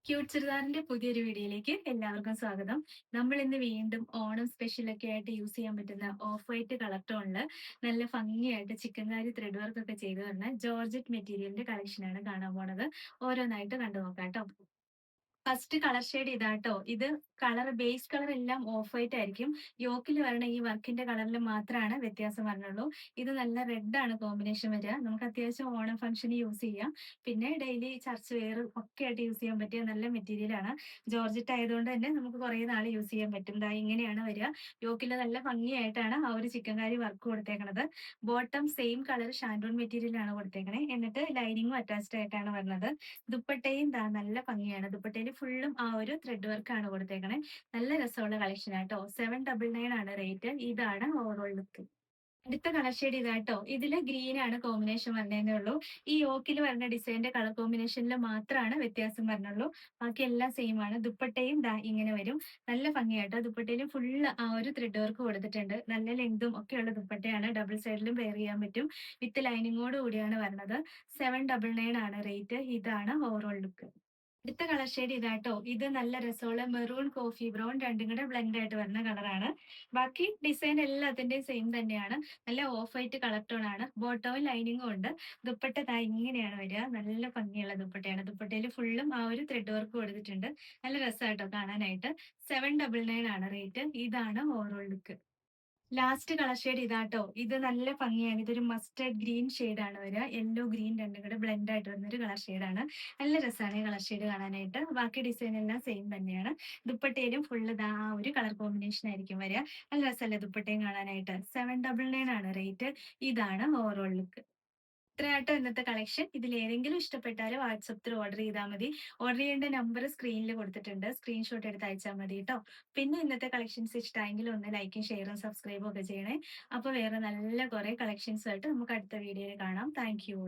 Cute ചുരിദാറിന്റെ പുതിയൊരു വീഡിയോയിലേക്ക് എല്ലാവർക്കും സ്വാഗതം. നമ്മൾ ഇന്ന് വീണ്ടും ഓണം സ്പെഷ്യൽ ഒക്കെ ആയിട്ട് യൂസ് ചെയ്യാൻ പറ്റുന്ന ഓഫ് വൈറ്റ് കളർ ടോണില് നല്ല ഭംഗിയായിട്ട് ചിക്കൻകാരി ത്രെഡ് വർക്ക് ഒക്കെ ചെയ്തു വരുന്ന ജോർജറ്റ് മെറ്റീരിയലിന്റെ കളക്ഷനാണ് കാണാൻ പോണത്. ഓരോന്നായിട്ട് കണ്ടു നോക്കാം ട്ടോ. ഫസ്റ്റ് കളർ ഷെയ്ഡ് ഇതാട്ടോ. ഇത് ബേസ് കളർ എല്ലാം ഓഫ് വൈറ്റ് ആയിരിക്കും. യോക്കിൽ വരണ ഈ വർക്കിന്റെ കളറിൽ മാത്രമാണ് വ്യത്യാസം വരണുള്ളൂ. ഇത് നല്ല റെഡ് ആണ് കോമ്പിനേഷൻ വരിക. നമുക്ക് അത്യാവശ്യം ഓണം ഫംഗ്ഷന് യൂസ് ചെയ്യാം. പിന്നെ ഡെയിലി ചർച്ച് വെയർ ഒക്കെ ആയിട്ട് യൂസ് ചെയ്യാൻ പറ്റിയ നല്ല മെറ്റീരിയൽ ആണ്. ജോർജറ്റ് ആയതുകൊണ്ട് തന്നെ നമുക്ക് കുറേ നാൾ യൂസ് ചെയ്യാൻ പറ്റും. ദാ ഇങ്ങനെയാണ് വരിക. യോക്കിൽ നല്ല ഭംഗിയായിട്ടാണ് ആ ഒരു ചിക്കൻകാരി വർക്ക് കൊടുത്തേക്കണത്. Bottom same colour shantoon material ആണ് കൊടുത്തേക്കണേ. എന്നിട്ട് ലൈനിങ്ങും അറ്റാച്ച്ഡ് ആയിട്ടാണ് വരുന്നത്. ദുപ്പട്ടയും ദാ നല്ല ഭംഗിയാണ്. ദുപ്പട്ടയിൽ ഫുള്ളും ആ ഒരു ത്രെഡ് വർക്ക് ആണ് കൊടുത്തേക്കണേ. നല്ല രസമുള്ള കളക്ഷൻ ആട്ടോ. 799 ആണ് റേറ്റ്. ഇതാണ് ഓവറോൾ ലുക്ക്. അടുത്ത കളർ ഷെയ്ഡ് ഇതാട്ടോ. ഇതില് ഗ്രീൻ ആണ് കോമ്പിനേഷൻ വന്നതേ ഉള്ളൂ. ഈ യോക്കിൽ വരുന്ന ഡിസൈനിന്റെ കളർ കോമ്പിനേഷനിൽ മാത്രമാണ് വ്യത്യാസം വരുന്നുള്ളൂ. ബാക്കി എല്ലാം സെയിം ആണ്. ദുപ്പട്ടയും ദാ ഇങ്ങനെ വരും. നല്ല ഭംഗിയാട്ടോ. ദുപ്പട്ടയിലും ഫുള്ള് ആ ഒരു ത്രെഡ് വർക്ക് കൊടുത്തിട്ടുണ്ട്. നല്ല ലെങ്തും ഒക്കെയുള്ള ദുപ്പട്ടയാണ്. ഡബിൾ സൈഡിലും വെയർ ചെയ്യാൻ പറ്റും. വിത്ത് ലൈനിങ്ങോട് കൂടിയാണ് വരുന്നത്. 799 ആണ് റേറ്റ്. ഇതാണ് ഓവറോൾ ലുക്ക്. അടുത്ത കളർ ഷെയ്ഡ് ഇതാട്ടോ. ഇത് നല്ല രസമുള്ള മെറൂൺ കോഫി ബ്രൗൺ രണ്ടും കൂടെ ബ്ലെൻഡ് ആയിട്ട് വരുന്ന കളറാണ്. ബാക്കി ഡിസൈൻ എല്ലാത്തിന്റെയും സെയിം തന്നെയാണ്. നല്ല ഓഫ് വൈറ്റ് കളർ ടോൺ ആണ്. ബോട്ടവും ലൈനിങ്ങും ഉണ്ട്. ദുപ്പട്ട ദാ ഇങ്ങനെയാണ് വരിക. നല്ല ഭംഗിയുള്ള ദുപ്പട്ടയാണ്. ദുപ്പട്ടയിൽ ഫുള്ളും ആ ഒരു ത്രെഡ് വർക്ക് കൊടുത്തിട്ടുണ്ട്. നല്ല രസമാട്ടോ കാണാനായിട്ട്. 799 ആണ് റേറ്റ്. ഇതാണ് overall look. Last colour shade ഇതാട്ടോ. ഇത് നല്ല ഭംഗിയാണ്. ഇതൊരു മസ്റ്റർഡ് ഗ്രീൻ ഷെയ്ഡാണ് വരിക. യെല്ലോ ഗ്രീൻ രണ്ടും കൂടെ ബ്ലെൻഡ് ആയിട്ട് വരുന്നൊരു കളർ ഷെയ്ഡാണ്. നല്ല രസമാണ് ഈ കളർ ഷെയ്ഡ് കാണാനായിട്ട്. ബാക്കി ഡിസൈൻ എല്ലാം സെയിം തന്നെയാണ്. ദുപ്പട്ടയിലും ഫുള്ള് ദാ ആ ഒരു കളർ കോമ്പിനേഷൻ ആയിരിക്കും വരിക. നല്ല രസമല്ലേ ദുപ്പട്ടയും കാണാനായിട്ട്. 799 ആണ് റേറ്റ്. ഇതാണ് ഓവറോൾ ലുക്ക്. ഇത്രയാട്ടോ ഇന്നത്തെ കളക്ഷൻ. ഇതിലേതെങ്കിലും ഇഷ്ടപ്പെട്ടാൽ വാട്സപ്പ് ത്രൂ ഓർഡർ ചെയ്താൽ മതി. ഓർഡർ ചെയ്യേണ്ട നമ്പർ സ്ക്രീനിൽ കൊടുത്തിട്ടുണ്ട്. സ്ക്രീൻഷോട്ട് എടുത്ത് അയച്ചാൽ മതി ട്ടോ. പിന്നെ ഇന്നത്തെ കളക്ഷൻസ് ഇഷ്ടമായെങ്കിൽ ഒന്ന് ലൈക്കും ഷെയറും സബ്സ്ക്രൈബും ഒക്കെ ചെയ്യണേ. അപ്പോൾ വേറെ നല്ല കുറേ കളക്ഷൻസുമായിട്ട് നമുക്ക് അടുത്ത വീഡിയോയിൽ കാണാം. Thank you.